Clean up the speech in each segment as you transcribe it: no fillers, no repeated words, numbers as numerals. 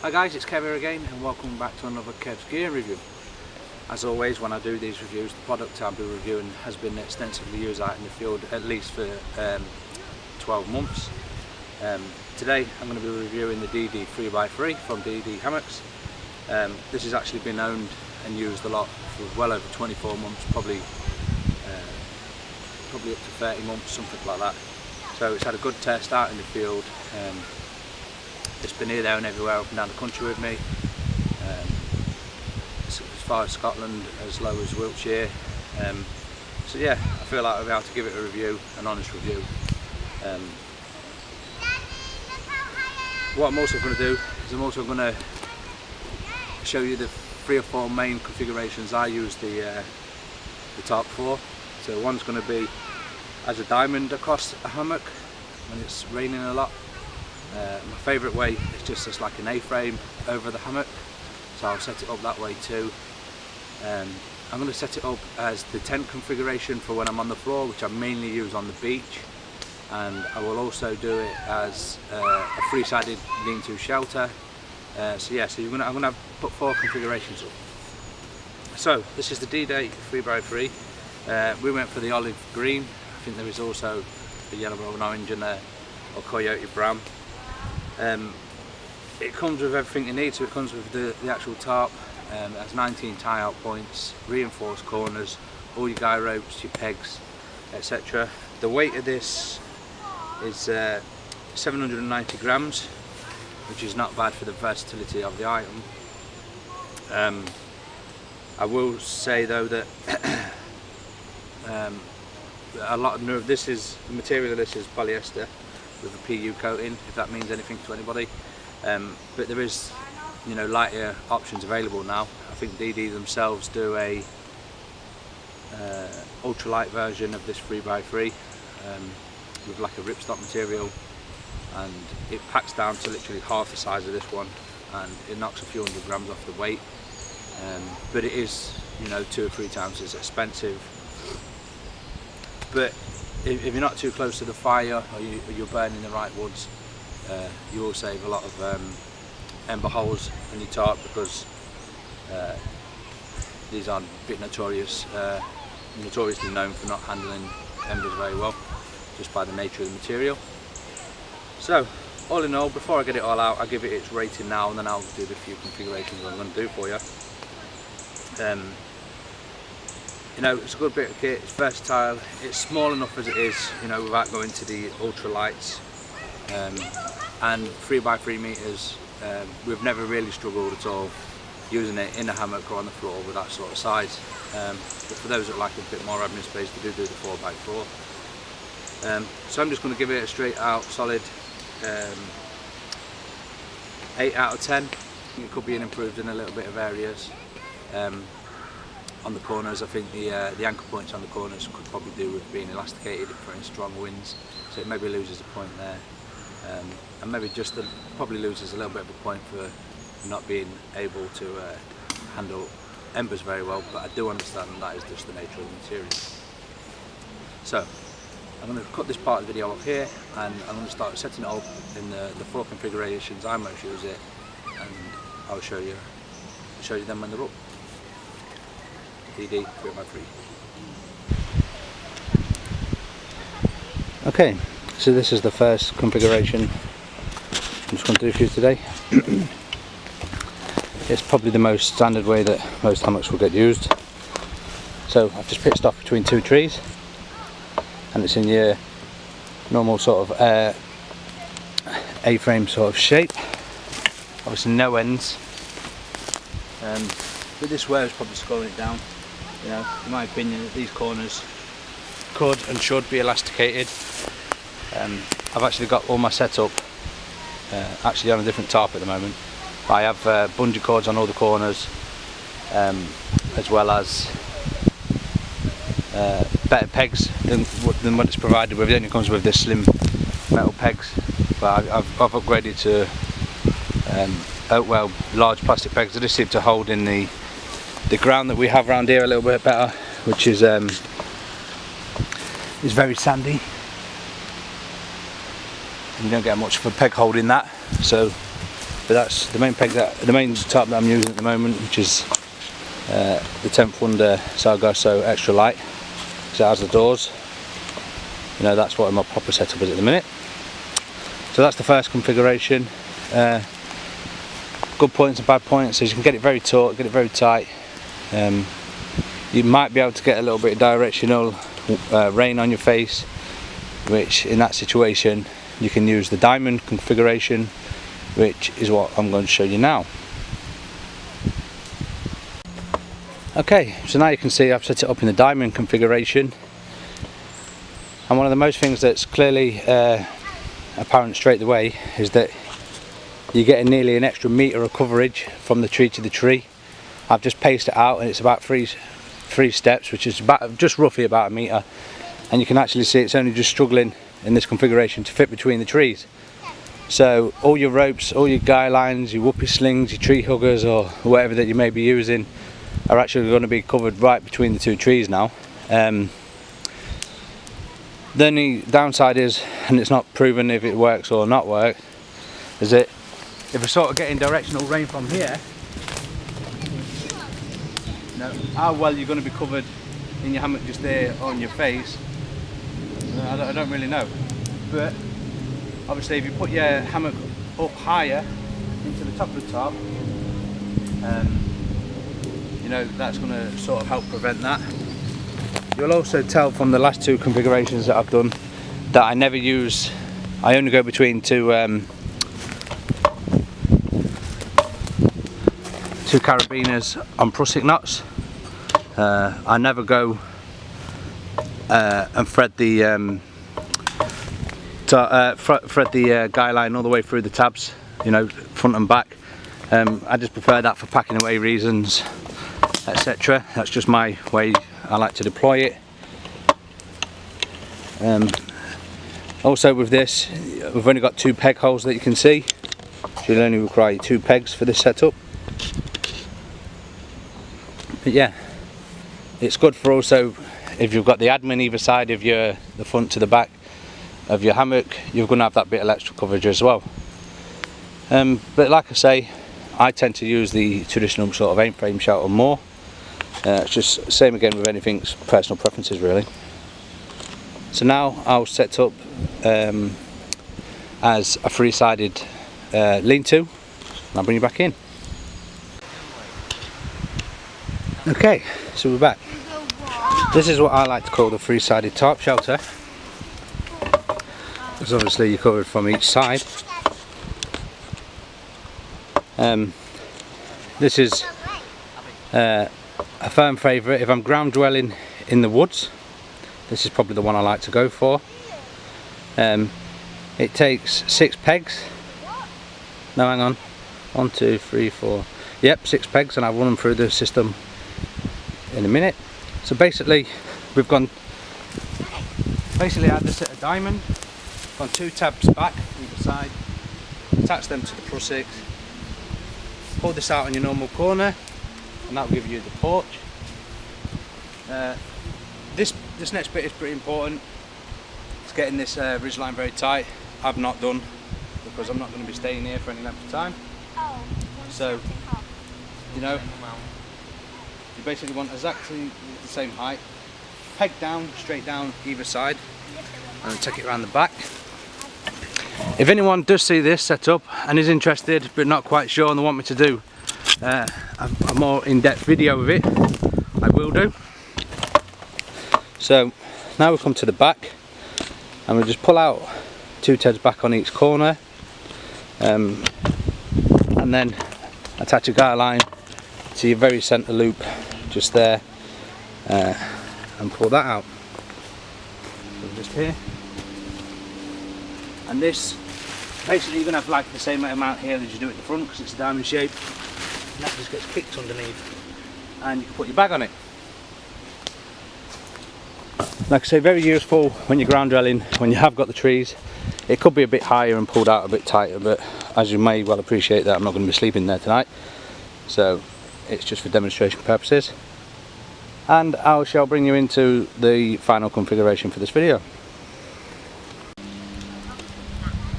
Hi guys, it's Kev here again and welcome back to another Kev's Gear review. As always, when I do these reviews, the product I'll be reviewing has been extensively used out in the field at least for 12 months. Today I'm going to be reviewing the DD 3x3 from DD Hammocks. This has actually been owned and used a lot for well over 24 months, probably up to 30 months, something like that. So it's had a good test out in the field. It's been here, there and everywhere up and down the country with me, as far as Scotland, as low as Wiltshire. So yeah, I feel like I'll be able to give it a review, an honest review. What I'm also going to do is I'm also going to show you the 3 or 4 main configurations I use the Tarp for. So one's going to be as a diamond across a hammock when it's raining a lot. My favourite way is just as like an A-frame over the hammock, so I'll set it up that way too. I'm going to set it up as the tent configuration for when I'm on the floor, which I mainly use on the beach, and I will also do it as a 3-sided lean-to shelter. So yeah, so I'm going to put 4 configurations up. So this is the DD 3x3. We went for the olive green. I think there is also a yellow and orange and a coyote brown. It comes with everything you need, so it comes with the actual tarp. It has 19 tie-out points, reinforced corners, all your guy ropes, your pegs, etc. The weight of this is 790 grams, which is not bad for the versatility of the item. I will say though that a lot of this is the material of this is polyester with a PU coating, if that means anything to anybody. But there is, you know, lighter options available now. I think DD themselves do a ultralight version of this 3x3 with like a ripstop material, and it packs down to literally half the size of this one, and it knocks a few hundred grams off the weight. But it is, you know, 2 or 3 times as expensive. But if you're not too close to the fire, or you're burning the right woods, you will save a lot of ember holes in your tarp, because these are a bit notoriously known for not handling embers very well, just by the nature of the material. So all in all, before I get it all out, I'll give it its rating now, and then I'll do the few configurations I'm going to do for you. You know, it's a good bit of kit, it's versatile, it's small enough as it is, you know, without going to the ultralights. And 3x3 meters, we've never really struggled at all using it in a hammock or on the floor with that sort of size. But for those that like a bit more admin space, they do the 4x4. So I'm just going to give it a straight out solid 8 out of 10. It could be improved in a little bit of areas. On the corners, I think the anchor points on the corners could probably do with being elasticated for any strong winds, so it maybe loses a point there, and maybe just probably loses a little bit of a point for not being able to handle embers very well, but I do understand that is just the nature of the material. So I'm going to cut this part of the video off here, and I'm going to start setting it up in the 4 configurations I most use it, and I'll show you them when they're up. DD 3x3. Okay, so this is the first configuration I'm just going to do for you today. It's probably the most standard way that most hammocks will get used. So I've just pitched off between 2 trees, and it's in your normal sort of A-frame sort of shape. Obviously no ends, but this way is probably slowing it down. You know, in my opinion, these corners could and should be elasticated. I've actually got all my setup actually on a different tarp at the moment. I have bungee cords on all the corners, as well as better pegs than what it's provided with. It only comes with this slim metal pegs, but I've upgraded to Oakwell large plastic pegs. They just seem to hold in the ground that we have around here a little bit better, which is very sandy. You don't get much of a peg hold in that, so but that's the main peg the main tarp that I'm using at the moment, which is the 10th Wonder Sargasso Extra Light, because it has the doors. You know, that's what my proper setup is at the minute. So that's the first configuration. Good points and bad points is you can get it very taut, get it very tight. You might be able to get a little bit of directional rain on your face, which in that situation you can use the diamond configuration, which is what I'm going to show you now. Okay, so now you can see I've set it up in the diamond configuration, and one of the most things that's clearly apparent straight away is that you're getting nearly an extra metre of coverage from the tree to the tree. I've just paced it out, and it's about three steps, which is just roughly about a metre, and you can actually see it's only just struggling in this configuration to fit between the trees. So all your ropes, all your guy lines, your whoopee slings, your tree huggers, or whatever that you may be using, are actually going to be covered right between the two trees now. The only downside is, and it's not proven if it works or not work, is that if we're sort of getting directional rain from here, you know, how well you're going to be covered in your hammock just there on your face, I don't really know. But obviously if you put your hammock up higher into the top of the tarp, you know, that's going to sort of help prevent that. You'll also tell from the last two configurations that I've done that I only go between two carabiners on prusik knots. I never go and thread the guy line all the way through the tabs, you know, front and back. I just prefer that for packing away reasons, etc. That's just my way I like to deploy it. Also with this, we've only got 2 peg holes that you can see, so you'll only require 2 pegs for this setup. But yeah, it's good for also if you've got the admin either side of the front to the back of your hammock, you're going to have that bit of extra coverage as well. But like I say, I tend to use the traditional sort of aim frame shelter more. It's just same again with anything's personal preferences really. So now I'll set up as a 3-sided lean-to, and I'll bring you back in. Okay, so we're back. This is what I like to call the 3-sided tarp shelter, because obviously you're covered from each side. This is a firm favourite. If I'm ground dwelling in the woods, this is probably the one I like to go for. It takes 6 pegs. No, hang on. 1, 2, 3, 4. Yep, 6 pegs, and I'll run them through the system in a minute. So basically, we've had this at a diamond, gone 2 tabs back either side, attach them to the prusik, pull this out on your normal corner, and that will give you the porch. This next bit is pretty important. It's getting this ridge line very tight. I've not done, because I'm not going to be staying here for any length of time. So, you know, you basically want exactly the same height. Peg down, straight down either side, and take it around the back. If anyone does see this setup and is interested but not quite sure and they want me to do a more in-depth video of it, I will do. So now we come to the back, and we'll just pull out 2 tabs back on each corner, and then attach a guy line to your very centre loop just there, and pull that out. So just here, and this basically you're going to have like the same amount here as you do at the front, because it's a diamond shape, and that just gets kicked underneath, and you can put your bag on it. Like I say, very useful when you're ground dwelling, when you have got the trees. It could be a bit higher and pulled out a bit tighter, but as you may well appreciate that I'm not going to be sleeping there tonight, so it's just for demonstration purposes. And I shall bring you into the final configuration for this video.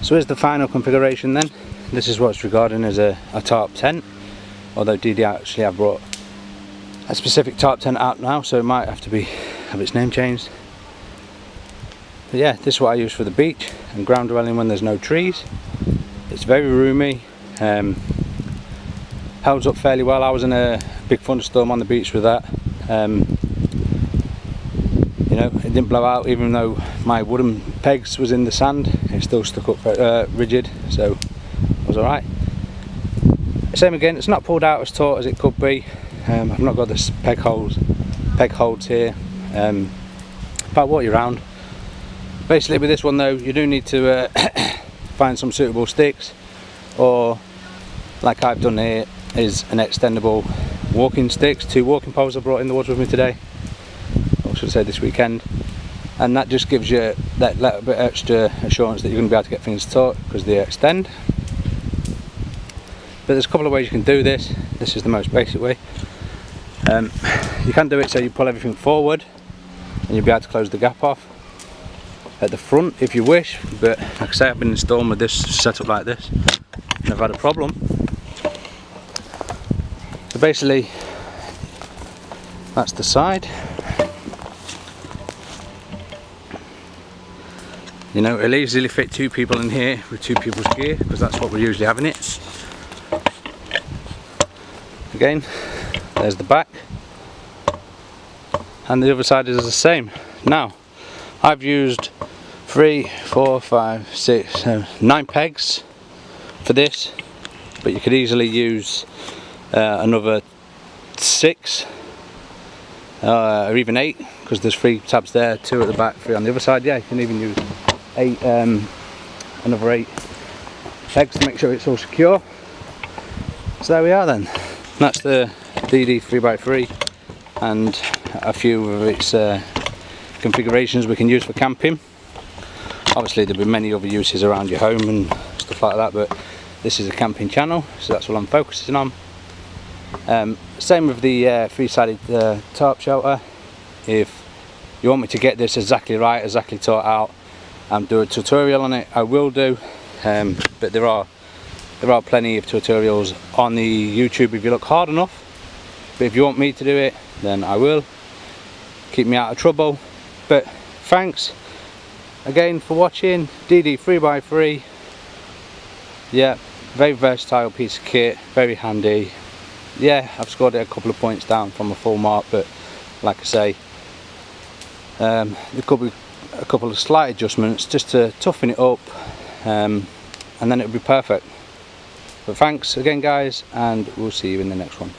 So here's the final configuration then. this is what's regarded as a tarp tent, although DD actually have brought a specific tarp tent out now, so it might have to have its name changed. But yeah, this is what I use for the beach and ground dwelling when there's no trees. It's very roomy, holds up fairly well. I was in a big thunderstorm on the beach with that. You know, it didn't blow out even though my wooden pegs was in the sand. It still stuck up rigid, so it was alright. Same again, it's not pulled out as taut as it could be. I've not got the peg holds here. But I'll walk you around. Basically with this one though, you do need to find some suitable sticks, or like I've done here is an extendable walking sticks. 2 walking poles I brought in the woods with me today, or should I say this weekend, and that just gives you that little bit extra assurance that you're going to be able to get things taut because they extend. But there's a couple of ways you can do this. This is the most basic way. You can do it so you pull everything forward and you'll be able to close the gap off at the front if you wish, but like I say, I've been in a storm with this setup like this and I've had a problem. So basically that's the side. You know, it'll easily fit 2 people in here with 2 people's gear, because that's what we're usually having it. Again, there's the back, and the other side is the same. Now, I've used 3, 4, 5, 6, 7, 9 pegs for this, but you could easily use another 6 or even 8, because there's 3 tabs there, 2 at the back, 3 on the other side. Yeah, you can even use 8, another 8 pegs to make sure it's all secure. So there we are then. That's the DD 3x3 and a few of its configurations we can use for camping. Obviously there'll be many other uses around your home and stuff like that, but this is a camping channel, so that's what I'm focusing on. Same with the 3-sided tarp shelter. If you want me to get this exactly right, exactly taught out and do a tutorial on it, I will do, but there are plenty of tutorials on the YouTube if you look hard enough. But if you want me to do it, then I will. Keep me out of trouble. But thanks again for watching. DD 3x3. Yeah, very versatile piece of kit, very handy. Yeah, I've scored it a couple of points down from a full mark, but like I say, there could be a couple of slight adjustments just to toughen it up, and then it'll be perfect. But thanks again guys, and we'll see you in the next one.